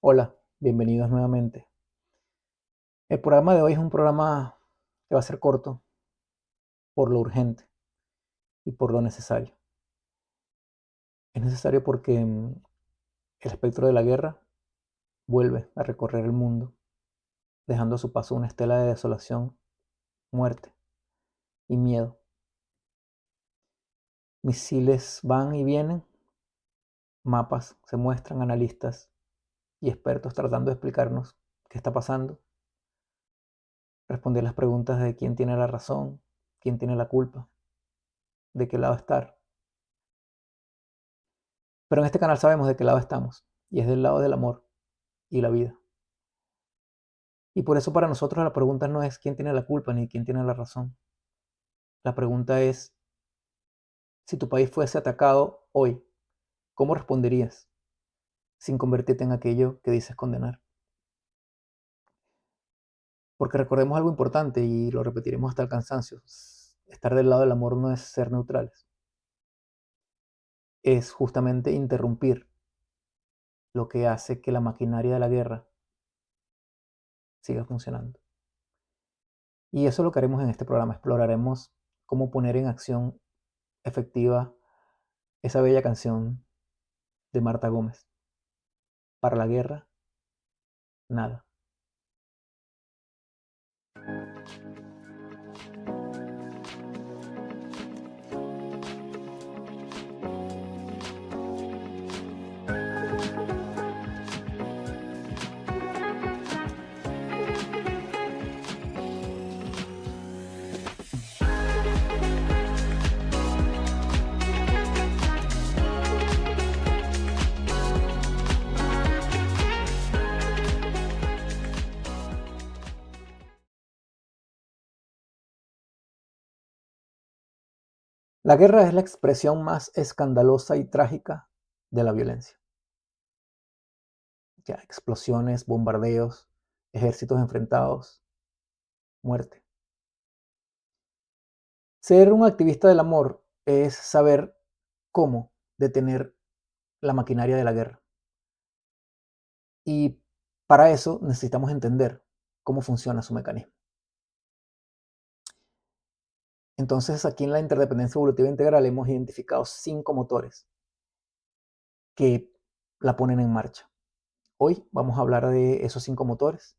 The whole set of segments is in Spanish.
Hola, bienvenidos nuevamente. El programa de hoy es un programa que va a ser corto por lo urgente y por lo necesario. Es necesario porque el espectro de la guerra vuelve a recorrer el mundo, dejando a su paso una estela de desolación, muerte y miedo. Misiles van y vienen, mapas se muestran, analistas y expertos tratando de explicarnos qué está pasando, responder las preguntas de quién tiene la razón, quién tiene la culpa, de qué lado estar. Pero en este canal sabemos de qué lado estamos, y es del lado del amor y la vida. Y por eso para nosotros la pregunta no es quién tiene la culpa ni quién tiene la razón. La pregunta es, si tu país fuese atacado hoy, ¿cómo responderías sin convertirte en aquello que dices condenar? Porque recordemos algo importante y lo repetiremos hasta el cansancio. Estar del lado del amor no es ser neutrales, es justamente interrumpir lo que hace que la maquinaria de la guerra siga funcionando. Y eso es lo que haremos en este programa. Exploraremos cómo poner en acción efectiva esa bella canción de Marta Gómez. Para la guerra, nada. La guerra es la expresión más escandalosa y trágica de la violencia. Ya, explosiones, bombardeos, ejércitos enfrentados, muerte. Ser un activista del amor es saber cómo detener la maquinaria de la guerra. Y para eso necesitamos entender cómo funciona su mecanismo. Entonces, aquí en la interdependencia evolutiva integral hemos identificado 5 motores que la ponen en marcha. Hoy vamos a hablar de esos 5 motores,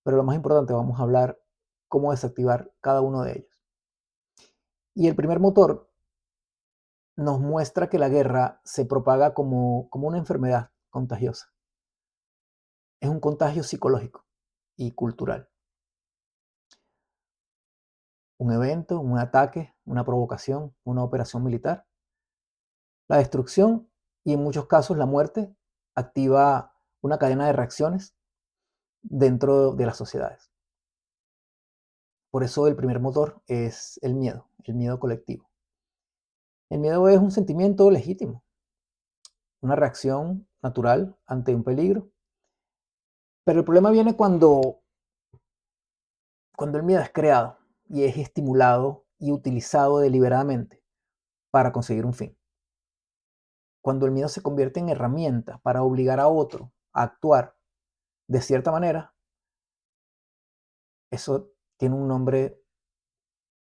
pero lo más importante, vamos a hablar cómo desactivar cada uno de ellos. Y el primer motor nos muestra que la guerra se propaga como una enfermedad contagiosa. Es un contagio psicológico y cultural. Un evento, un ataque, una provocación, una operación militar. La destrucción y en muchos casos la muerte activa una cadena de reacciones dentro de las sociedades. Por eso el primer motor es el miedo colectivo. El miedo es un sentimiento legítimo, una reacción natural ante un peligro. Pero el problema viene cuando el miedo es creado y es estimulado y utilizado deliberadamente para conseguir un fin. Cuando el miedo se convierte en herramienta para obligar a otro a actuar de cierta manera, eso tiene un nombre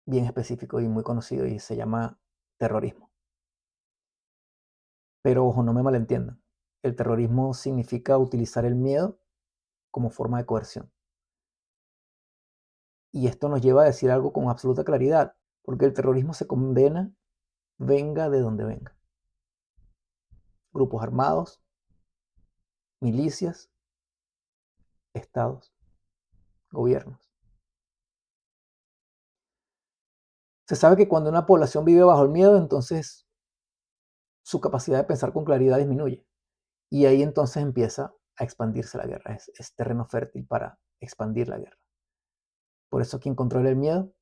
bien específico y muy conocido y se llama terrorismo. Pero ojo, no me malentiendan. El terrorismo significa utilizar el miedo como forma de coerción. Y esto nos lleva a decir algo con absoluta claridad, porque el terrorismo se condena venga de donde venga. Grupos armados, milicias, estados, gobiernos. Se sabe que cuando una población vive bajo el miedo, entonces su capacidad de pensar con claridad disminuye. Y ahí entonces empieza a expandirse la guerra. Es terreno fértil para expandir la guerra. Por eso quien controla el miedo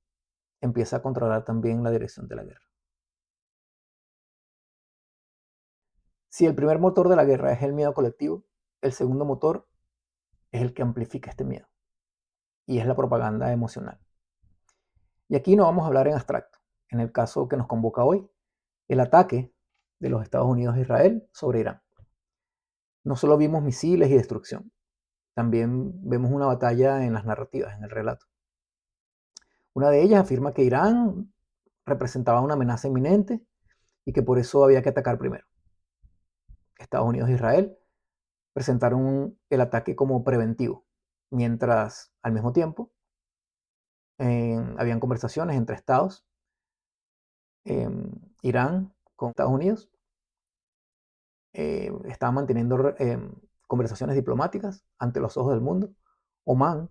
empieza a controlar también la dirección de la guerra. Si el primer motor de la guerra es el miedo colectivo, el segundo motor es el que amplifica este miedo y es la propaganda emocional. Y aquí no vamos a hablar en abstracto. En el caso que nos convoca hoy, el ataque de los Estados Unidos a Israel sobre Irán. No solo vimos misiles y destrucción, también vemos una batalla en las narrativas, en el relato. Una de ellas afirma que Irán representaba una amenaza inminente y que por eso había que atacar primero. Estados Unidos e Israel presentaron el ataque como preventivo, mientras al mismo tiempo habían conversaciones entre estados, Irán con Estados Unidos, estaban manteniendo conversaciones diplomáticas ante los ojos del mundo. Omán,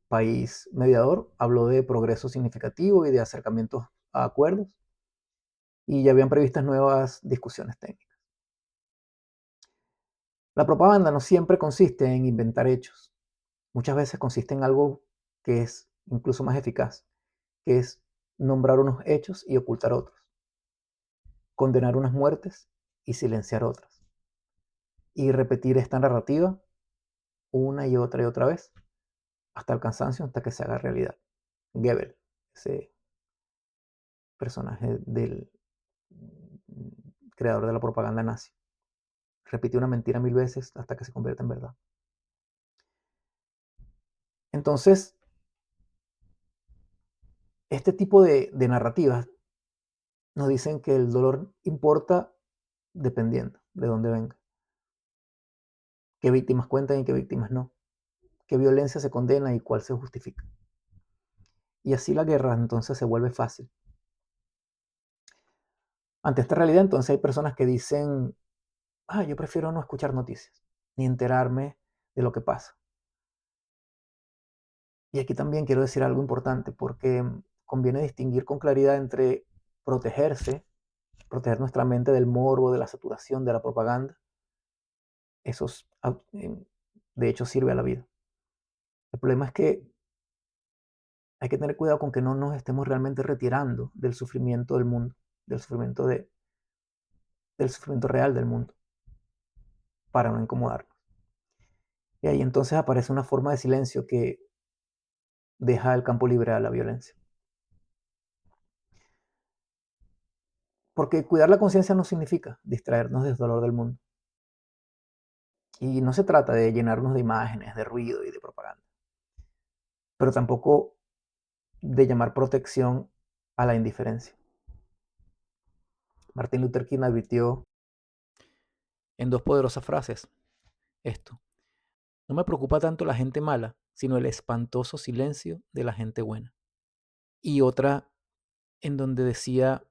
país mediador, habló de progreso significativo y de acercamientos a acuerdos, y ya habían previstas nuevas discusiones técnicas. La propaganda no siempre consiste en inventar hechos, muchas veces consiste en algo que es incluso más eficaz, que es nombrar unos hechos y ocultar otros, condenar unas muertes y silenciar otras, y repetir esta narrativa una y otra vez, hasta el cansancio, hasta que se haga realidad. Goebbels, ese personaje del creador de la propaganda nazi, repite una mentira 1000 veces hasta que se convierta en verdad. Entonces, este tipo de narrativas nos dicen que el dolor importa dependiendo de dónde venga, qué víctimas cuentan y qué víctimas no, qué violencia se condena y cuál se justifica. Y así la guerra entonces se vuelve fácil. Ante esta realidad, entonces hay personas que dicen, yo prefiero no escuchar noticias, ni enterarme de lo que pasa. Y aquí también quiero decir algo importante, porque conviene distinguir con claridad entre protegerse, proteger nuestra mente del morbo, de la saturación, de la propaganda. Eso de hecho sirve a la vida. El problema es que hay que tener cuidado con que no nos estemos realmente retirando del sufrimiento del mundo, del sufrimiento, del sufrimiento real del mundo, para no incomodarnos. Y ahí entonces aparece una forma de silencio que deja el campo libre a la violencia. Porque cuidar la conciencia no significa distraernos del dolor del mundo. Y no se trata de llenarnos de imágenes, de ruido y de propaganda. Pero tampoco de llamar protección a la indiferencia. Martin Luther King advirtió en dos poderosas frases esto: no me preocupa tanto la gente mala, sino el espantoso silencio de la gente buena. Y otra en donde decía,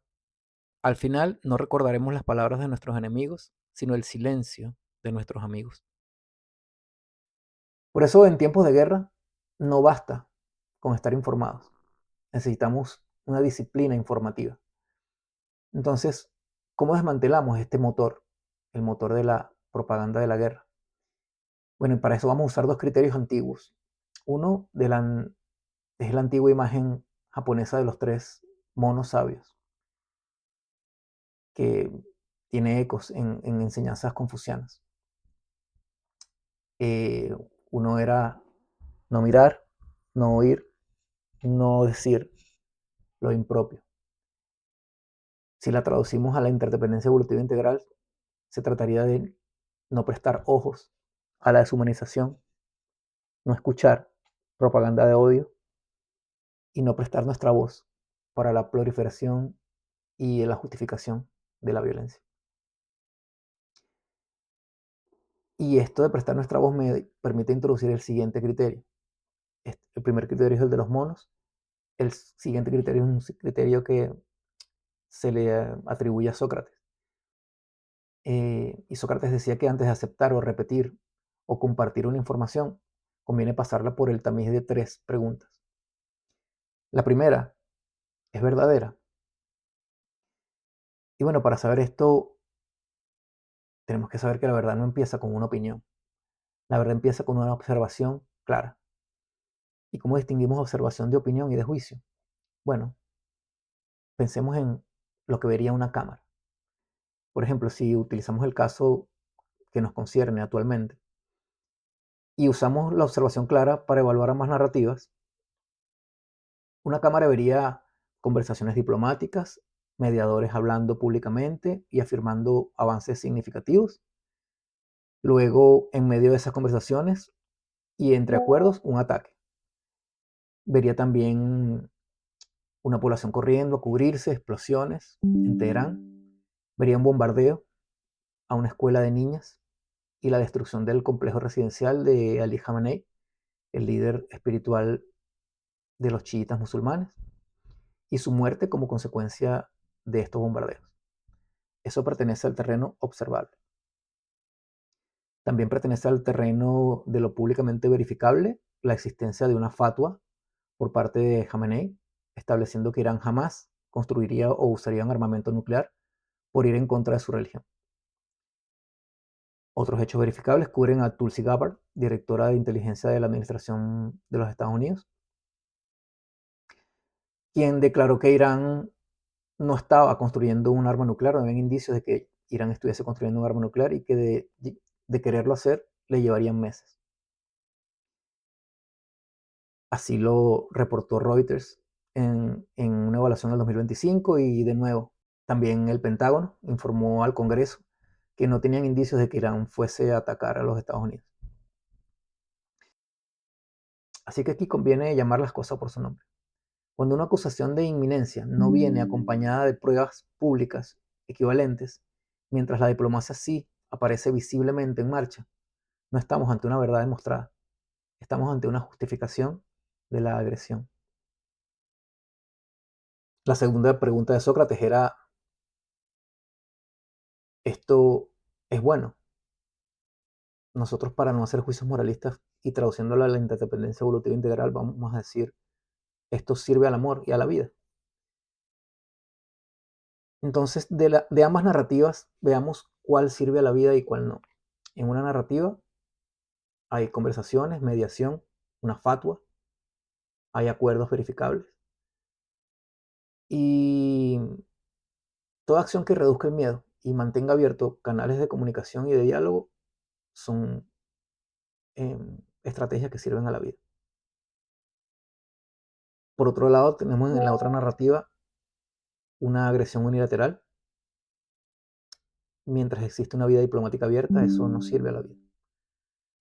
al final no recordaremos las palabras de nuestros enemigos, sino el silencio de nuestros amigos. Por eso en tiempos de guerra no basta con estar informados. Necesitamos una disciplina informativa. Entonces, ¿cómo desmantelamos este motor, el motor de la propaganda de la guerra? Bueno, y para eso vamos a usar dos criterios antiguos. Uno es la antigua imagen japonesa de los tres monos sabios, que tiene ecos en enseñanzas confucianas. Uno era no mirar, no oír, no decir lo impropio. Si la traducimos a la interdependencia evolutiva integral, se trataría de no prestar ojos a la deshumanización, no escuchar propaganda de odio y no prestar nuestra voz para la proliferación y la justificación de la violencia. Y esto de prestar nuestra voz me permite introducir el siguiente criterio. El primer criterio es el de los monos. El siguiente criterio es un criterio que se le atribuye a Sócrates. Y Sócrates decía que antes de aceptar o repetir o compartir una información, conviene pasarla por el tamiz de tres preguntas. La primera, ¿es verdadera? Y bueno, para saber esto, tenemos que saber que la verdad no empieza con una opinión. La verdad empieza con una observación clara. ¿Y cómo distinguimos observación de opinión y de juicio? Bueno, pensemos en lo que vería una cámara. Por ejemplo, si utilizamos el caso que nos concierne actualmente y usamos la observación clara para evaluar ambas narrativas, una cámara vería conversaciones diplomáticas, mediadores hablando públicamente y afirmando avances significativos, Luego, en medio de esas conversaciones y entre acuerdos, un ataque. Vería también una población corriendo a cubrirse, explosiones en Teherán. Vería un bombardeo a una escuela de niñas y la destrucción del complejo residencial de Ali Khamenei, el líder espiritual de los chiitas musulmanes, y su muerte como consecuencia de estos bombardeos. Eso pertenece al terreno observable. También pertenece al terreno de lo públicamente verificable la existencia de una fatua por parte de Khamenei estableciendo que Irán jamás construiría o usaría un armamento nuclear por ir en contra de su religión. Otros hechos verificables cubren a Tulsi Gabbard, directora de inteligencia de la Administración de los Estados Unidos, quien declaró que Irán no estaba construyendo un arma nuclear, no había indicios de que Irán estuviese construyendo un arma nuclear y que de quererlo hacer le llevarían meses. Así lo reportó Reuters en una evaluación del 2025 y de nuevo, también el Pentágono informó al Congreso que no tenían indicios de que Irán fuese a atacar a los Estados Unidos. Así que aquí conviene llamar las cosas por su nombre. Cuando una acusación de inminencia no viene acompañada de pruebas públicas equivalentes, mientras la diplomacia sí aparece visiblemente en marcha, no estamos ante una verdad demostrada, estamos ante una justificación de la agresión. La segunda pregunta de Sócrates era, ¿esto es bueno? Nosotros, para no hacer juicios moralistas y traduciéndolo a la interdependencia evolutiva integral, vamos a decir, esto sirve al amor y a la vida. Entonces, de ambas narrativas, veamos cuál sirve a la vida y cuál no. En una narrativa hay conversaciones, mediación, una fatua, hay acuerdos verificables. Y toda acción que reduzca el miedo y mantenga abiertos canales de comunicación y de diálogo son estrategias que sirven a la vida. Por otro lado, tenemos en la otra narrativa una agresión unilateral. Mientras existe una vida diplomática abierta, eso no sirve a la vida.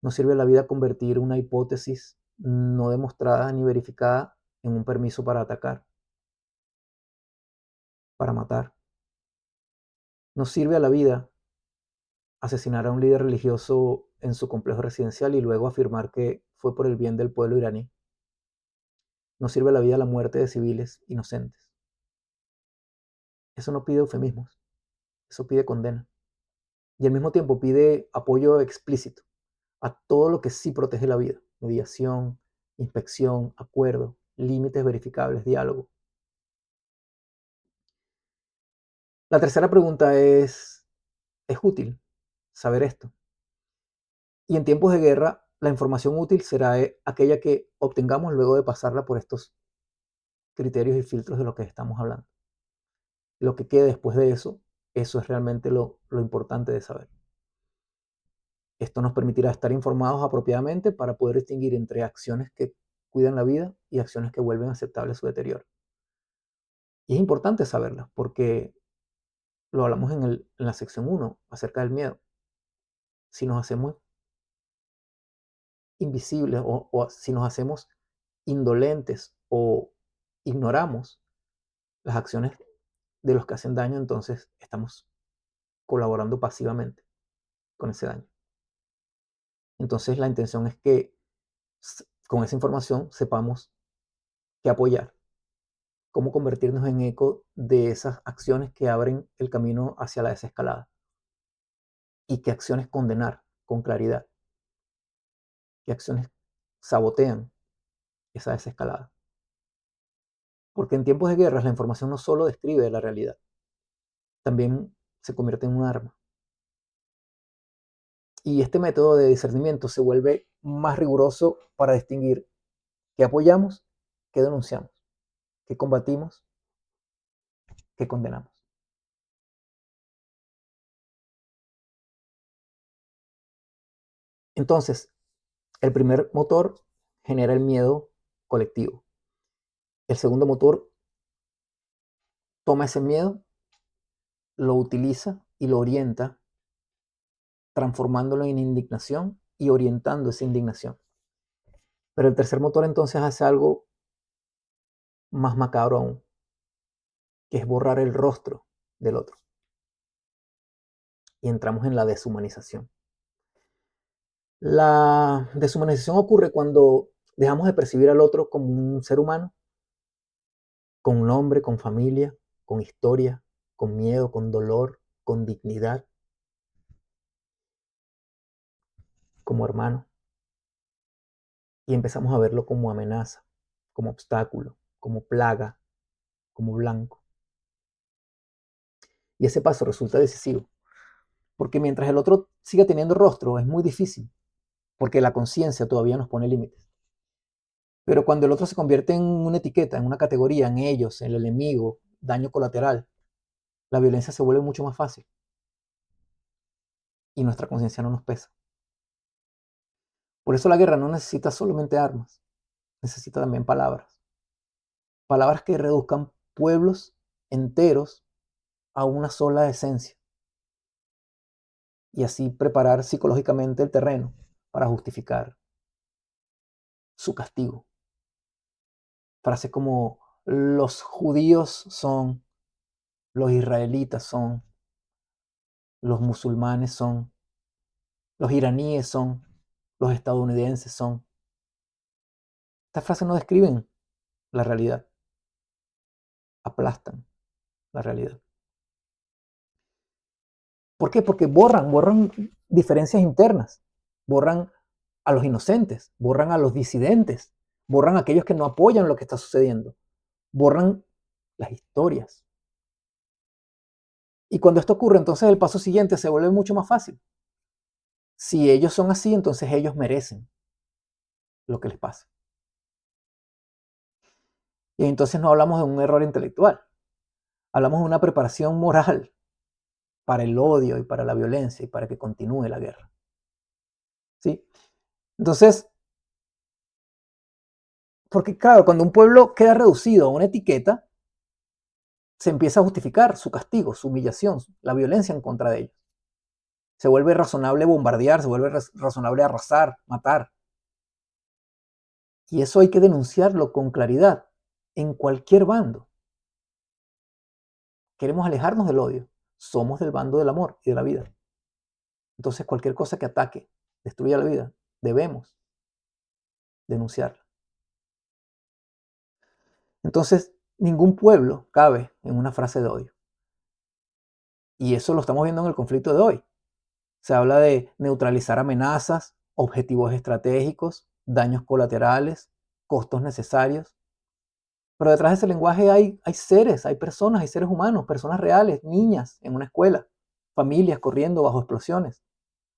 No sirve a la vida convertir una hipótesis no demostrada ni verificada en un permiso para atacar, para matar. No sirve a la vida asesinar a un líder religioso en su complejo residencial y luego afirmar que fue por el bien del pueblo iraní. No sirve a la vida la muerte de civiles inocentes. Eso no pide eufemismos, eso pide condena. Y al mismo tiempo pide apoyo explícito a todo lo que sí protege la vida: mediación, inspección, acuerdo, límites verificables, diálogo. La tercera pregunta ¿es útil saber esto? Y en tiempos de guerra, la información útil será aquella que obtengamos luego de pasarla por estos criterios y filtros de los que estamos hablando. Lo que quede después de eso es realmente lo importante de saber. Esto nos permitirá estar informados apropiadamente para poder distinguir entre acciones que cuidan la vida y acciones que vuelven aceptable su deterioro. Y es importante saberlas porque lo hablamos en la sección 1 acerca del miedo. Si nos hacemos invisibles o si nos hacemos indolentes o ignoramos las acciones de los que hacen daño, entonces estamos colaborando pasivamente con ese daño. Entonces la intención es que con esa información sepamos qué apoyar, cómo convertirnos en eco de esas acciones que abren el camino hacia la desescalada y qué acciones condenar con claridad, qué acciones sabotean esa desescalada. Porque en tiempos de guerras la información no solo describe la realidad, también se convierte en un arma. Y este método de discernimiento se vuelve más riguroso para distinguir qué apoyamos, qué denunciamos, qué combatimos, qué condenamos. Entonces, el primer motor genera el miedo colectivo. El segundo motor toma ese miedo, lo utiliza y lo orienta transformándolo en indignación y orientando esa indignación. Pero el tercer motor entonces hace algo más macabro aún, que es borrar el rostro del otro. Y entramos en la deshumanización. La deshumanización ocurre cuando dejamos de percibir al otro como un ser humano, con nombre, con familia, con historia, con miedo, con dolor, con dignidad, como hermano. Y empezamos a verlo como amenaza, como obstáculo, como plaga, como blanco. Y ese paso resulta decisivo, porque mientras el otro siga teniendo rostro es muy difícil, porque la conciencia todavía nos pone límites. Pero cuando el otro se convierte en una etiqueta, en una categoría, en ellos, en el enemigo, daño colateral, la violencia se vuelve mucho más fácil y nuestra conciencia no nos pesa. Por eso la guerra no necesita solamente armas, necesita también palabras. Palabras que reduzcan pueblos enteros a una sola esencia y así preparar psicológicamente el terreno para justificar su castigo. Frases como los judíos son, los israelitas son, los musulmanes son, los iraníes son, los estadounidenses son. Estas frases no describen la realidad, aplastan la realidad. ¿Por qué? Porque borran diferencias internas, borran a los inocentes, borran a los disidentes, borran a aquellos que no apoyan lo que está sucediendo, borran las historias. Y cuando esto ocurre, entonces el paso siguiente se vuelve mucho más fácil. Si ellos son así, entonces ellos merecen lo que les pasa. Y entonces no hablamos de un error intelectual, hablamos de una preparación moral para el odio y para la violencia y para que continúe la guerra. ¿Sí? Entonces, porque claro, cuando un pueblo queda reducido a una etiqueta, se empieza a justificar su castigo, su humillación, la violencia en contra de ellos. Se vuelve razonable bombardear, se vuelve razonable arrasar, matar. Y eso hay que denunciarlo con claridad en cualquier bando. Queremos alejarnos del odio. Somos del bando del amor y de la vida. Entonces cualquier cosa que ataque, destruya la vida, debemos denunciarla. Entonces, ningún pueblo cabe en una frase de odio. Y eso lo estamos viendo en el conflicto de hoy. Se habla de neutralizar amenazas, objetivos estratégicos, daños colaterales, costos necesarios. Pero detrás de ese lenguaje hay seres, hay personas, hay seres humanos, personas reales, niñas en una escuela, familias corriendo bajo explosiones,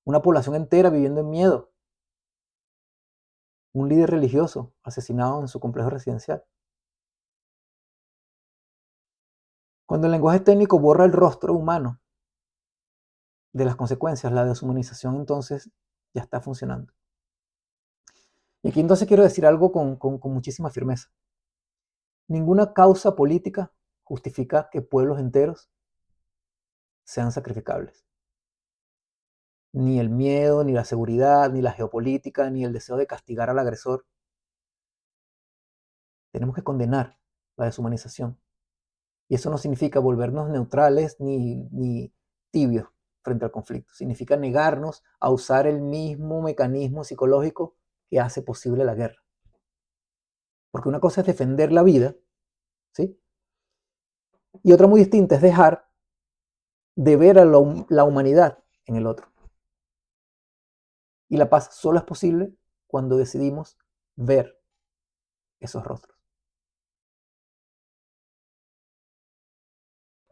una población entera viviendo en miedo, un líder religioso asesinado en su complejo residencial. Cuando el lenguaje técnico borra el rostro humano de las consecuencias, la deshumanización entonces ya está funcionando. Y aquí entonces quiero decir algo con muchísima firmeza. Ninguna causa política justifica que pueblos enteros sean sacrificables. Ni el miedo, ni la seguridad, ni la geopolítica, ni el deseo de castigar al agresor. Tenemos que condenar la deshumanización. Y eso no significa volvernos neutrales ni tibios frente al conflicto. Significa negarnos a usar el mismo mecanismo psicológico que hace posible la guerra. Porque una cosa es defender la vida, ¿sí? Y otra muy distinta es dejar de ver a la humanidad en el otro. Y la paz solo es posible cuando decidimos ver esos rostros.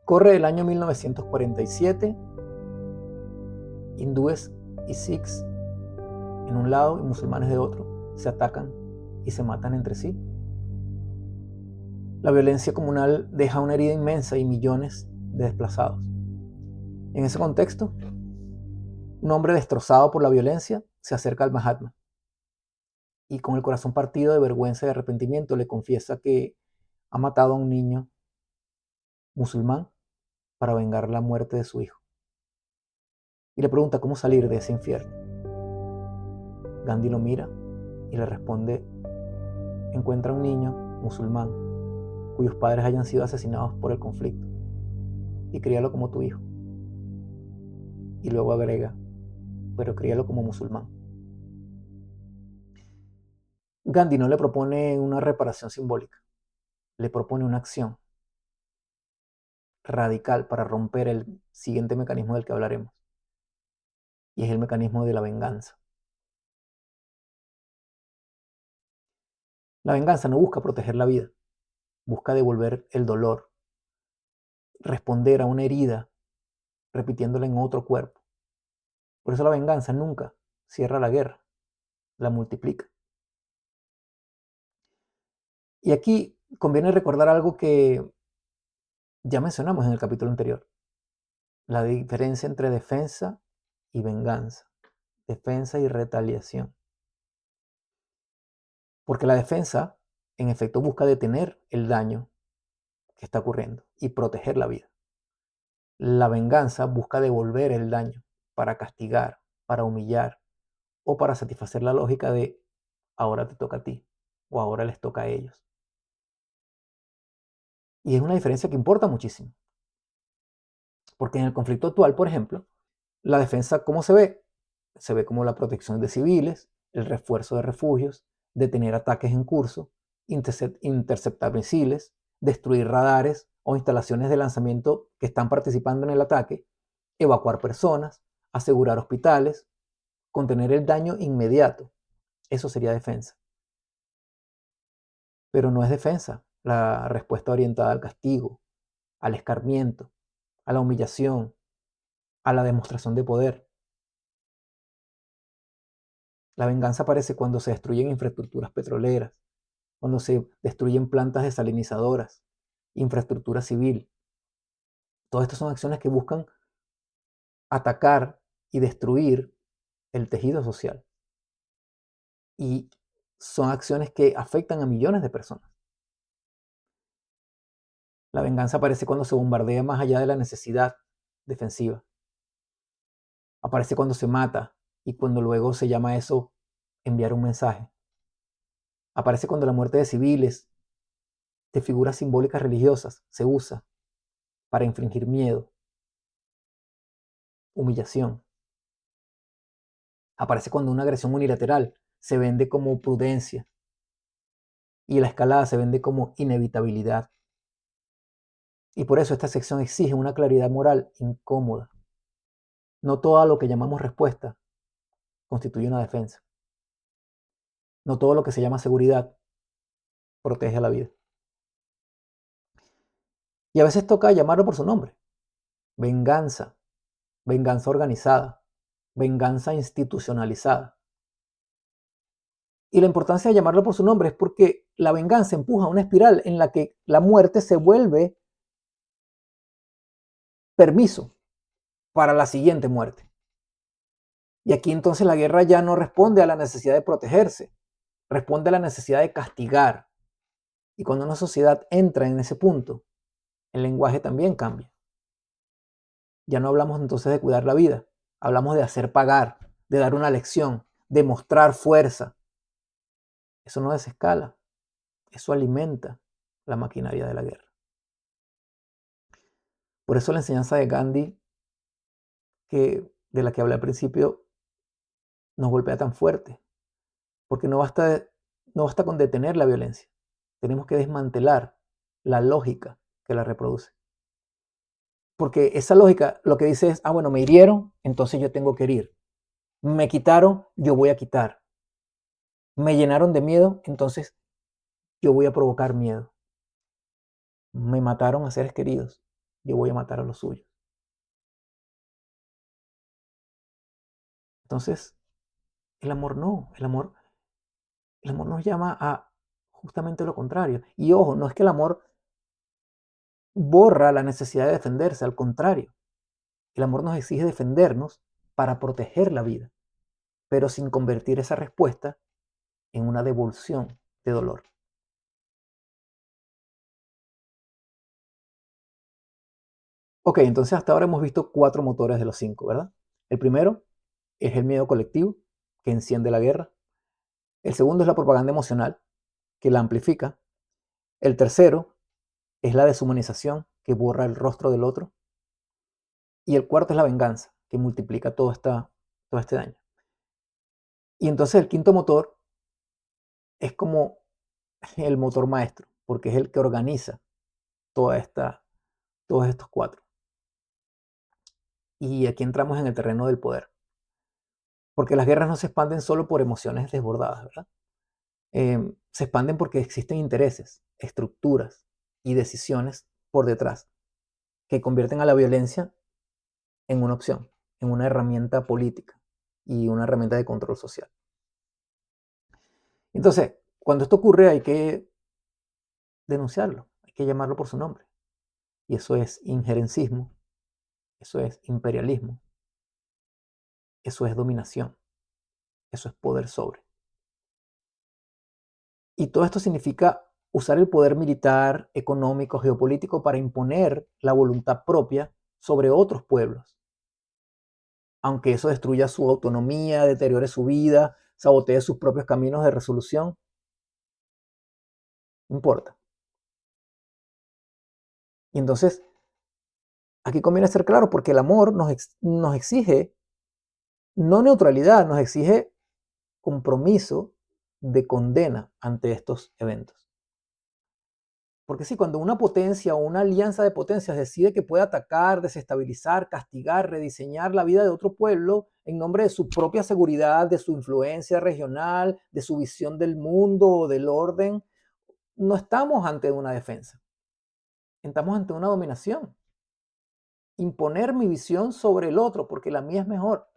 Corre el año 1947, hindúes y sikhs en un lado y musulmanes de otro se atacan y se matan entre sí. La violencia comunal deja una herida inmensa y millones de desplazados. En ese contexto, un hombre destrozado por la violencia se acerca al Mahatma y con el corazón partido de vergüenza y arrepentimiento le confiesa que ha matado a un niño musulmán para vengar la muerte de su hijo. y le pregunta cómo salir de ese infierno. Gandhi lo mira y le responde: encuentra un niño musulmán cuyos padres hayan sido asesinados por el conflicto y críalo como tu hijo. Y luego agrega: pero críalo como musulmán. Gandhi no le propone una reparación simbólica, le propone una acción radical para romper el siguiente mecanismo del que hablaremos, y es el mecanismo de la venganza. La venganza no busca proteger la vida, busca devolver el dolor, responder a una herida repitiéndola en otro cuerpo. Por eso la venganza nunca cierra la guerra, la multiplica. Y aquí conviene recordar algo que ya mencionamos en el capítulo anterior: la diferencia entre defensa y venganza, defensa y retaliación. Porque la defensa, en efecto, busca detener el daño que está ocurriendo y proteger la vida. La venganza busca devolver el daño para castigar, para humillar o para satisfacer la lógica de ahora te toca a ti o ahora les toca a ellos. Y es una diferencia que importa muchísimo. Porque en el conflicto actual, por ejemplo, la defensa, ¿cómo se ve? Se ve como la protección de civiles, el refuerzo de refugios, detener ataques en curso, interceptar misiles, destruir radares o instalaciones de lanzamiento que están participando en el ataque, evacuar personas, asegurar hospitales, contener el daño inmediato. Eso sería defensa. Pero no es defensa la respuesta orientada al castigo, al escarmiento, a la humillación, a la demostración de poder. La venganza aparece cuando se destruyen infraestructuras petroleras, cuando se destruyen plantas desalinizadoras, infraestructura civil. Todas estas son acciones que buscan atacar y destruir el tejido social. Y son acciones que afectan a millones de personas. La venganza aparece cuando se bombardea más allá de la necesidad defensiva. Aparece cuando se mata y cuando luego se llama eso enviar un mensaje. Aparece cuando la muerte de civiles, de figuras simbólicas religiosas, se usa para infligir miedo, humillación. Aparece cuando una agresión unilateral se vende como prudencia y la escalada se vende como inevitabilidad. Y por eso esta sección exige una claridad moral incómoda. No todo lo que llamamos respuesta constituye una defensa. No todo lo que se llama seguridad protege a la vida. Y a veces toca llamarlo por su nombre: venganza, venganza organizada, venganza institucionalizada. Y la importancia de llamarlo por su nombre es porque la venganza empuja una espiral en la que la muerte se vuelve permiso para la siguiente muerte. Y aquí entonces la guerra ya no responde a la necesidad de protegerse, responde a la necesidad de castigar. Y cuando una sociedad entra en ese punto, el lenguaje también cambia. Ya no hablamos entonces de cuidar la vida, hablamos de hacer pagar, de dar una lección, de mostrar fuerza. Eso no desescala, eso alimenta la maquinaria de la guerra. Por eso la enseñanza de Gandhi, de la que hablé al principio, nos golpea tan fuerte, porque no basta con detener la violencia, tenemos que desmantelar la lógica que la reproduce. Porque esa lógica lo que dice es: ah, bueno, me hirieron, entonces yo tengo que herir. Me quitaron, yo voy a quitar. Me llenaron de miedo, entonces yo voy a provocar miedo. Me mataron a seres queridos, yo voy a matar a los suyos. Entonces, el amor no, el amor nos llama a justamente lo contrario. Y ojo, no es que el amor borra la necesidad de defenderse, al contrario. El amor nos exige defendernos para proteger la vida, pero sin convertir esa respuesta en una devolución de dolor. Ok, entonces hasta ahora hemos visto 4 motores de los 5, ¿verdad? El primero es el miedo colectivo, que enciende la guerra. El segundo es la propaganda emocional, que la amplifica. El tercero es la deshumanización, que borra el rostro del otro. Y el cuarto es la venganza, que multiplica todo este daño. Y entonces el quinto motor es como el motor maestro, porque es el que organiza todos estos cuatro. Y aquí entramos en el terreno del poder, porque las guerras no se expanden solo por emociones desbordadas, ¿verdad? Se expanden porque existen intereses, estructuras y decisiones por detrás que convierten a la violencia en una opción, en una herramienta política y una herramienta de control social. Entonces, cuando esto ocurre hay que denunciarlo, hay que llamarlo por su nombre. Y eso es injerencismo, eso es imperialismo, eso es dominación, eso es poder sobre. Y todo esto significa usar el poder militar, económico, geopolítico para imponer la voluntad propia sobre otros pueblos. Aunque eso destruya su autonomía, deteriore su vida, sabotee sus propios caminos de resolución, no importa. Y entonces, aquí conviene ser claro porque el amor nos exige no neutralidad, nos exige compromiso de condena ante estos eventos. Porque sí, cuando una potencia o una alianza de potencias decide que puede atacar, desestabilizar, castigar, rediseñar la vida de otro pueblo en nombre de su propia seguridad, de su influencia regional, de su visión del mundo o del orden, no estamos ante una defensa, estamos ante una dominación. Imponer mi visión sobre el otro porque la mía es mejor.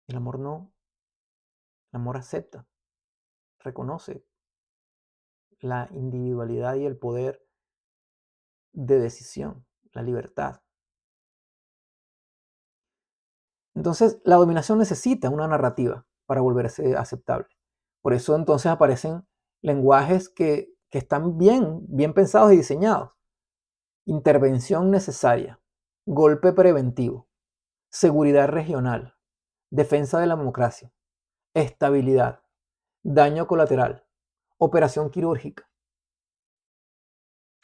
El amor no, el amor acepta, reconoce la individualidad y el poder de decisión, la libertad. Entonces, la dominación necesita una narrativa para volverse aceptable. Por eso entonces aparecen lenguajes que están bien pensados y diseñados. Intervención necesaria, golpe preventivo, seguridad regional, defensa de la democracia, estabilidad, daño colateral, operación quirúrgica.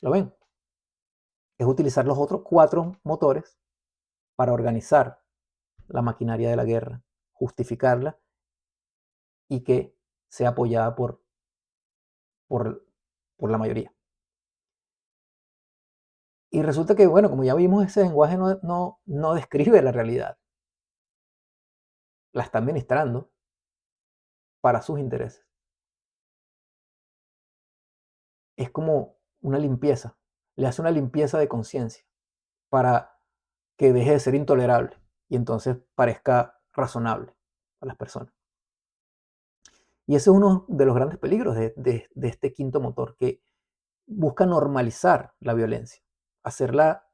¿Lo ven? Es utilizar los otros cuatro motores para organizar la maquinaria de la guerra, justificarla y que sea apoyada por, por la mayoría. Y resulta que, bueno, como ya vimos, ese lenguaje no describe la realidad. La está administrando para sus intereses. Es como una limpieza. Le hace una limpieza de conciencia para que deje de ser intolerable y entonces parezca razonable a las personas. Y ese es uno de los grandes peligros de este quinto motor, que busca normalizar la violencia, hacerla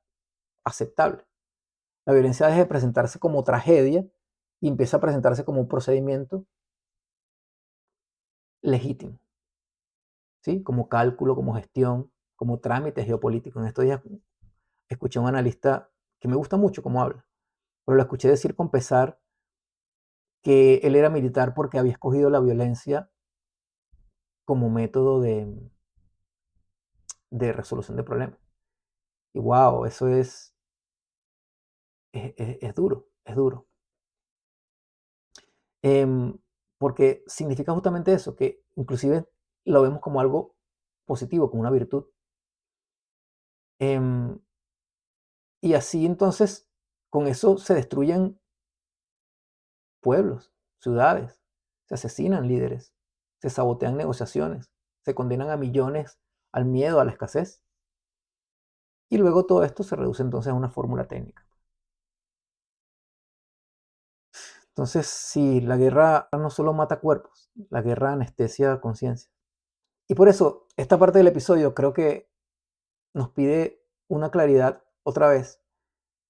aceptable. La violencia deja de presentarse como tragedia y empieza a presentarse como un procedimiento legítimo, ¿sí? Como cálculo, como gestión, como trámite geopolítico. En estos días escuché a un analista que me gusta mucho cómo habla, pero lo escuché decir con pesar que él era militar porque había escogido la violencia como método de resolución de problemas. Y wow, eso es duro, es duro. Em, Porque significa justamente eso, que inclusive lo vemos como algo positivo, como una virtud. Em, y así entonces, con eso se destruyen pueblos, ciudades, se asesinan líderes, se sabotean negociaciones, se condenan a millones al miedo, a la escasez. Y luego todo esto se reduce entonces a una fórmula técnica. Entonces, si la guerra no solo mata cuerpos, la guerra anestesia conciencia. Y por eso, esta parte del episodio creo que nos pide una claridad otra vez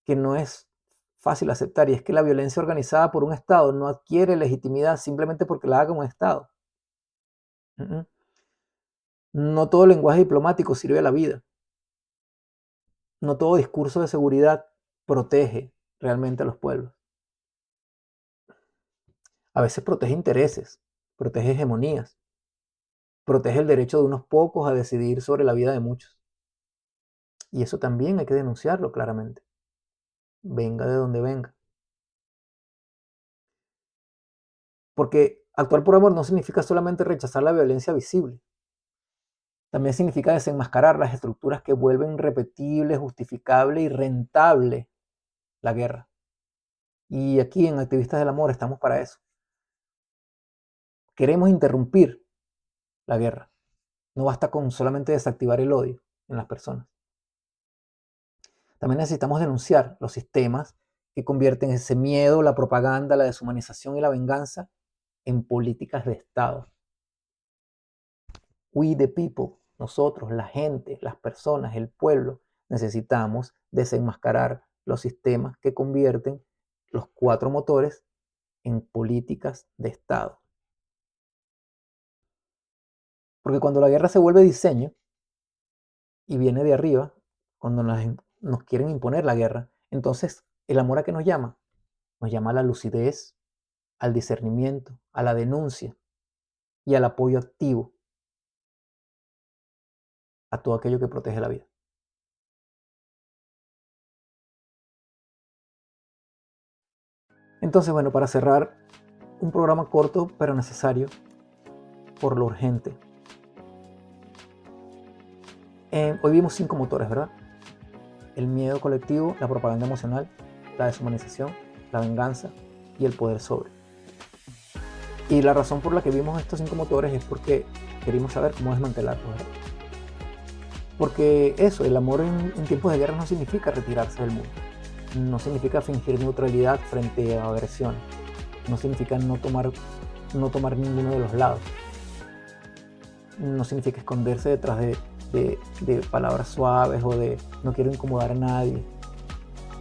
que no es fácil aceptar, y es que la violencia organizada por un Estado no adquiere legitimidad simplemente porque la haga un Estado. No todo lenguaje diplomático sirve a la vida. No todo discurso de seguridad protege realmente a los pueblos. A veces protege intereses, protege hegemonías, protege el derecho de unos pocos a decidir sobre la vida de muchos. Y eso también hay que denunciarlo claramente, venga de donde venga. Porque actuar por amor no significa solamente rechazar la violencia visible. También significa desenmascarar las estructuras que vuelven repetible, justificable y rentable la guerra. Y aquí en Activistas del Amor estamos para eso. Queremos interrumpir la guerra. No basta con solamente desactivar el odio en las personas. También necesitamos denunciar los sistemas que convierten ese miedo, la propaganda, la deshumanización y la venganza en políticas de Estado. We the people, nosotros, la gente, las personas, el pueblo, necesitamos desenmascarar los sistemas que convierten los 4 motores en políticas de Estado. Porque cuando la guerra se vuelve diseño y viene de arriba, cuando nos quieren imponer la guerra, entonces el amor a qué nos llama a la lucidez, al discernimiento, a la denuncia y al apoyo activo a todo aquello que protege la vida. Entonces, bueno, para cerrar, un programa corto pero necesario por lo urgente. Hoy vimos 5 motores, ¿verdad? El miedo colectivo, la propaganda emocional, la deshumanización, la venganza y el poder sobre. Y la razón por la que vimos estos 5 motores es porque queríamos saber cómo desmantelarlos, ¿verdad? Porque eso, el amor en tiempos de guerra no significa retirarse del mundo. No significa fingir neutralidad frente a agresión. No significa no tomar ninguno de los lados. No significa esconderse detrás de palabras suaves o de no quiero incomodar a nadie.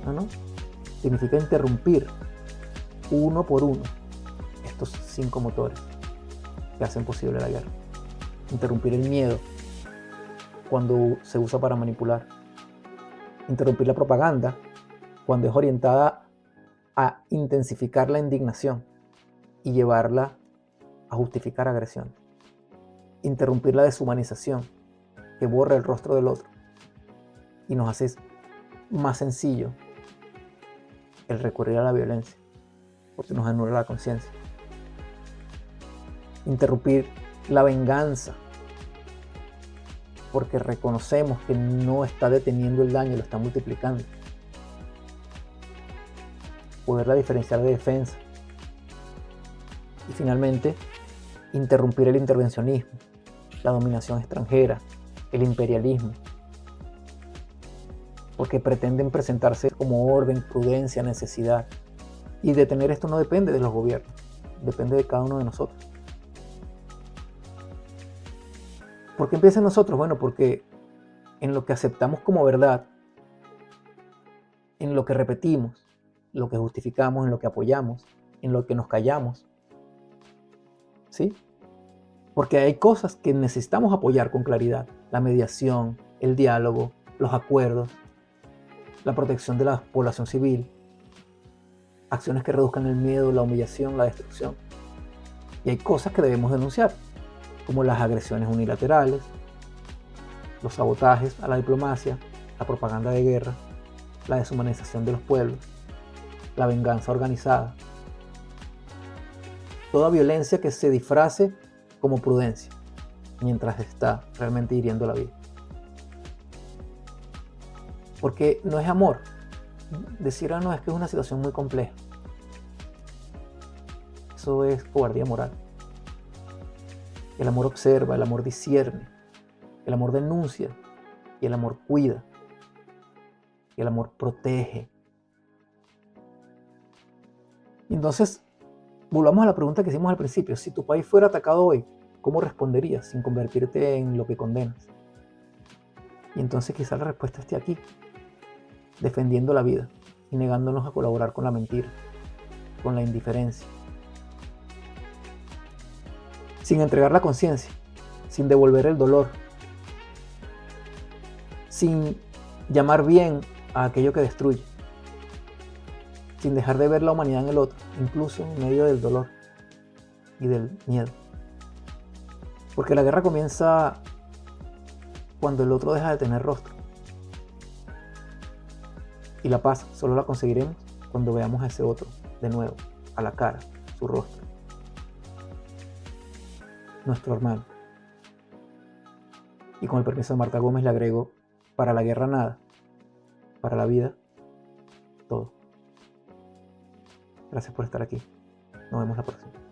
No. Significa interrumpir uno por uno estos 5 motores que hacen posible la guerra. Interrumpir el miedo cuando se usa para manipular. Interrumpir la propaganda cuando es orientada a intensificar la indignación y llevarla a justificar agresión. Interrumpir la deshumanización que borra el rostro del otro y nos hace más sencillo el recurrir a la violencia porque nos anula la conciencia. Interrumpir la venganza porque reconocemos que no está deteniendo el daño, lo está multiplicando. Poderla diferenciar de defensa. Y finalmente, interrumpir el intervencionismo, la dominación extranjera, el imperialismo, porque pretenden presentarse como orden, prudencia, necesidad. Y detener esto no depende de los gobiernos, depende de cada uno de nosotros. ¿Por qué empieza en nosotros? Bueno, porque en lo que aceptamos como verdad, en lo que repetimos, lo que justificamos, en lo que apoyamos, en lo que nos callamos, ¿sí? Porque hay cosas que necesitamos apoyar con claridad: la mediación, el diálogo, los acuerdos, la protección de la población civil, acciones que reduzcan el miedo, la humillación, la destrucción. Y hay cosas que debemos denunciar, como las agresiones unilaterales, los sabotajes a la diplomacia, la propaganda de guerra, la deshumanización de los pueblos, la venganza organizada. Toda violencia que se disfrace como prudencia, mientras está realmente hiriendo la vida. Porque no es amor. Decir, no, es que es una situación muy compleja. Eso es cobardía moral. El amor observa, el amor discierne, el amor denuncia y el amor cuida. Y el amor protege. Entonces, volvamos a la pregunta que hicimos al principio. Si tu país fuera atacado hoy, ¿cómo responderías sin convertirte en lo que condenas? Y entonces quizá la respuesta esté aquí, defendiendo la vida y negándonos a colaborar con la mentira, con la indiferencia. Sin entregar la conciencia, sin devolver el dolor, sin llamar bien a aquello que destruye. sin dejar de ver la humanidad en el otro, incluso en medio del dolor y del miedo. Porque la guerra comienza cuando el otro deja de tener rostro. Y la paz solo la conseguiremos cuando veamos a ese otro de nuevo, a la cara, su rostro. Nuestro hermano. Y con el permiso de Marta Gómez le agrego, para la guerra nada, para la vida todo. Gracias por estar aquí. Nos vemos la próxima.